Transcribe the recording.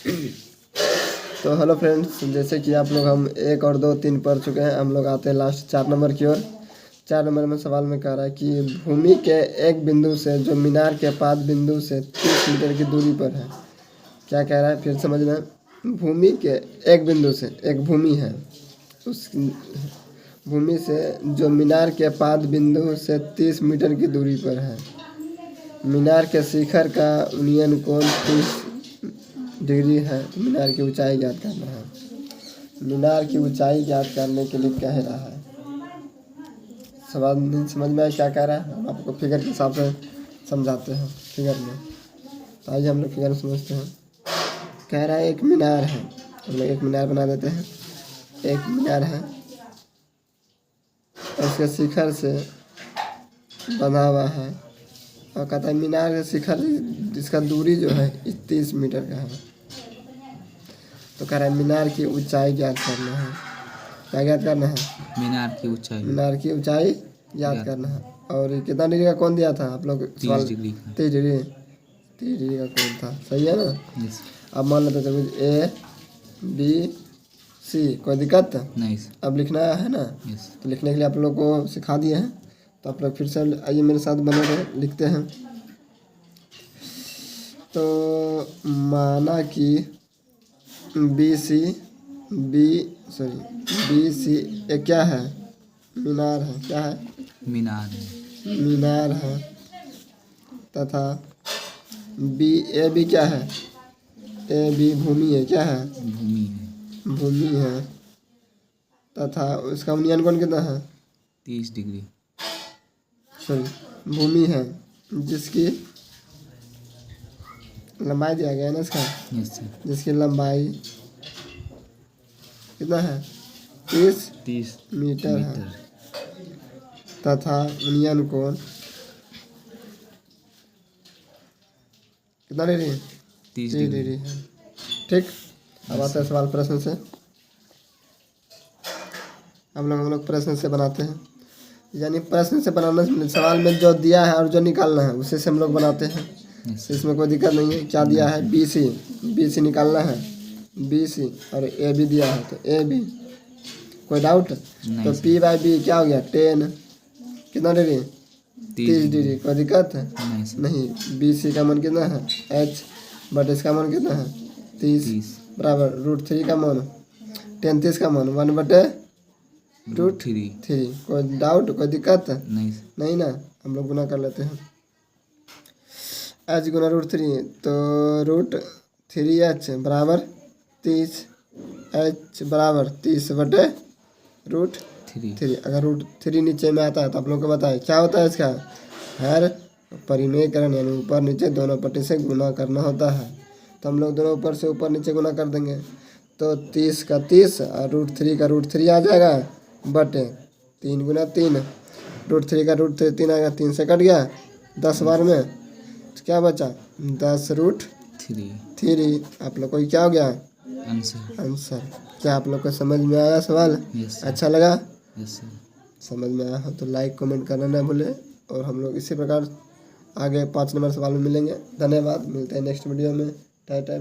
तो hello friends, जैसे कि आप लोग हम 1 और 2 3 पढ़ चुके हैं। हम लोग आते हैं लास्ट 4 नंबर की ओर। 4 नंबर में सवाल में कह रहा है कि भूमि के एक बिंदु से जो मीनार के पाद बिंदु से 30 मीटर की दूरी पर है। क्या कह रहा है फिर समझना। भूमि के एक बिंदु से, एक भूमि है, उस भूमि से जो मीनार के पाद बिंदु से 30 मीटर की दूरी पर है। मीनार के शिखर का उन्नयन कोण 30 डिग्री है। मीनार की ऊंचाई ज्ञात करना है। मीनार की ऊंचाई ज्ञात करने के लिए कह रहा है। सवाल समझ में आया क्या कह रहा है। हम आपको फिगर के हिसाब से समझाते हैं फिगर में। तो आइए हम लोग फिगर में समझते हैं। कह रहा है एक मीनार है, हम लोग एक मीनार बना देते हैं। एक मीनार है और उसके शिखर से बना हुआ है और कहता है मीनार के शिखर जिसका दूरी जो है 30 मीटर का है। तो कह रहा है मीनार की ऊंचाई ज्ञात करना है। क्या ज्ञात करना है? मीनार की ऊंचाई। मीनार की ऊंचाई ज्ञात करना है। और ये कितना डिग्री का कोण दिया था आप लोग? 30 डिग्री का। 30 डिग्री, 30 डिग्री का कोण था। सही है ना? यस। अब मान लेते हैं ए बी सी, कोई दिक्कत नहीं। अब लिखना है ना? यस। तो लिखने के लिए आप लोग को सिखा दिए हैं। तो आप लोग फिर से आइए मेरे साथ बने रहे, लिखते हैं। तो माना कि बी सी एक क्या है? मीनार है। क्या है? मीनार है। मीनार है तथा ए बी क्या है? ए बी भूमि है। क्या है? भूमि है। भूमि है तथा उसका उन्नयन कोण कितना है? 30 डिग्री। सॉरी, भूमि है जिसकी लंबाई दिया गया है ना इसका। Yes sir. जिसकी लंबाई कितना है? 30 मीटर है तथा उन्नयन कोण कितना डिग्री? 30 डिग्री डिग्री है। ठीक। अब आते हैं सवाल प्रश्न से। हम लोग प्रश्न से बनाते हैं, यानी प्रश्न से बनाना, सवाल में जो दिया है और जो निकालना है उसी से हम लोग बनाते हैं। इसमें कोई दिक्कत नहीं है। क्या दिया है? बी सी निकालना है। बी सी और ए बी दिया है तो ए बी। कोई डाउट? तो पी बाई बी क्या हो गया? 10 कितना डिग्री? 30 डिग्री। कोई दिक्कत है? नहीं। बी सी का मान कितना है? एच बट इसका मान कितना है? 30 बराबर √3 का मान 10 30 का मान 1/√3। कोई डाउट, कोई दिक्कत? नहीं ना। हम लोग गुना कर लेते हैं। h गुना √3 तो √3h बराबर 30। h बराबर 30/√3। अगर √3 नीचे में आता है तो आप लोग को बताएं क्या होता है इसका? हर परिमेयकरण यानी ऊपर नीचे दोनों पट्टी से गुना करना होता है। तो हम लोग दोनों ऊपर से ऊपर नीचे गुना कर देंगे तो 30 का 30 और √3 का √3 आ जाएगा बटे 3 गुना 3। √3 का √3 आएगा, 3 से कट गया 10 बार में तो क्या बचा? 10√3। आप लोग को क्या हो गया? आंसर। क्या आप लोग को समझ में आया सवाल? अच्छा लगा? समझ में आया हो तो लाइक कमेंट करना ना भूलें। और हम लोग इसी प्रकार आगे 5 नंबर सवाल में मिलेंगे। धन्यवाद। मिलते हैं नेक्स्ट वीडियो में। टाटा।